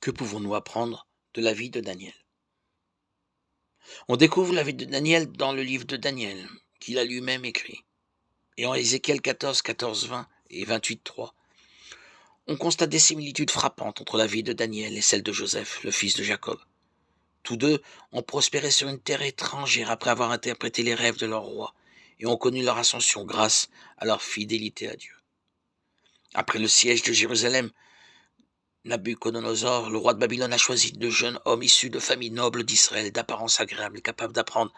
Que pouvons-nous apprendre de la vie de Daniel? On découvre la vie de Daniel dans le livre de Daniel, qu'il a lui-même écrit. Et en Ézéchiel 14, 14, 20 et 28, 3, on constate des similitudes frappantes entre la vie de Daniel et celle de Joseph, le fils de Jacob. Tous deux ont prospéré sur une terre étrangère après avoir interprété les rêves de leur roi et ont connu leur ascension grâce à leur fidélité à Dieu. Après le siège de Jérusalem, Nabuchodonosor, le roi de Babylone, a choisi de jeunes hommes issus de familles nobles d'Israël, d'apparence agréable et capables d'apprendre,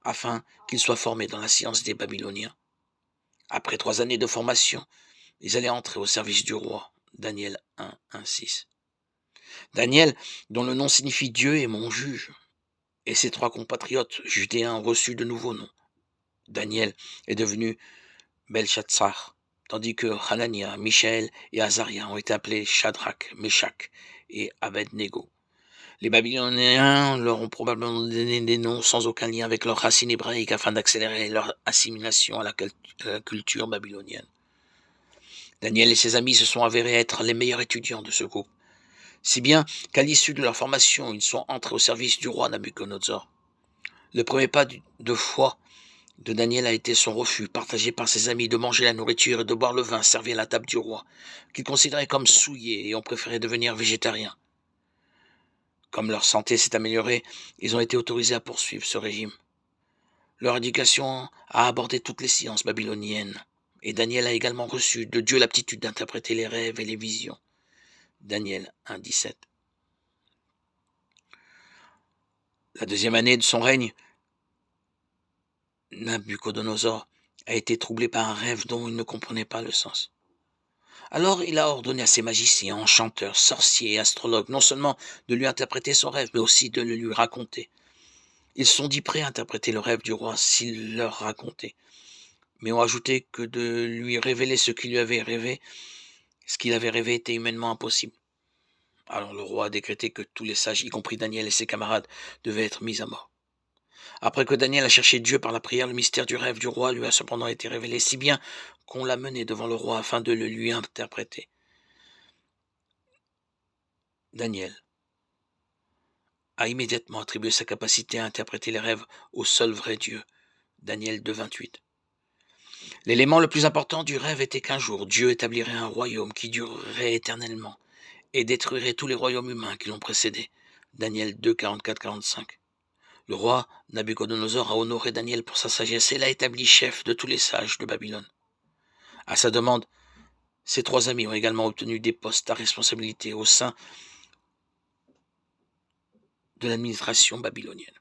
afin qu'ils soient formés dans la science des Babyloniens. Après 3 années de formation, ils allaient entrer au service du roi. Daniel 1, 1, 6. Daniel, dont le nom signifie Dieu est mon juge, et ses 3 compatriotes judéens ont reçu de nouveaux noms. Daniel est devenu Belshazzar, tandis que Hanania, Michaël et Azaria ont été appelés Shadrach, Meshach et Abednego. Les Babyloniens leur ont probablement donné des noms sans aucun lien avec leur racine hébraïque afin d'accélérer leur assimilation à la culture babylonienne. Daniel et ses amis se sont avérés être les meilleurs étudiants de ce groupe, si bien qu'à l'issue de leur formation, ils sont entrés au service du roi Nabuchodonosor. Le premier pas de foi de Daniel a été son refus, partagé par ses amis, de manger la nourriture et de boire le vin servi à la table du roi, qu'ils considéraient comme souillés et ont préféré devenir végétariens. Comme leur santé s'est améliorée, ils ont été autorisés à poursuivre ce régime. Leur éducation a abordé toutes les sciences babyloniennes, et Daniel a également reçu de Dieu l'aptitude d'interpréter les rêves et les visions. Daniel 1, 17. La deuxième année de son règne, Nabuchodonosor a été troublé par un rêve dont il ne comprenait pas le sens. Alors il a ordonné à ses magiciens, enchanteurs, sorciers et astrologues non seulement de lui interpréter son rêve, mais aussi de le lui raconter. Ils se sont dit prêts à interpréter le rêve du roi s'il leur racontait, mais ont ajouté que de lui révéler ce qu'il avait rêvé était humainement impossible. Alors le roi a décrété que tous les sages, y compris Daniel et ses camarades, devaient être mis à mort. Après que Daniel a cherché Dieu par la prière, le mystère du rêve du roi lui a cependant été révélé, si bien qu'on l'a mené devant le roi afin de le lui interpréter. Daniel a immédiatement attribué sa capacité à interpréter les rêves au seul vrai Dieu. Daniel 2, 28. L'élément le plus important du rêve était qu'un jour, Dieu établirait un royaume qui durerait éternellement et détruirait tous les royaumes humains qui l'ont précédé. Daniel 2, 44, 45. Le roi Nabuchodonosor a honoré Daniel pour sa sagesse et l'a établi chef de tous les sages de Babylone. À sa demande, ses 3 amis ont également obtenu des postes à responsabilité au sein de l'administration babylonienne.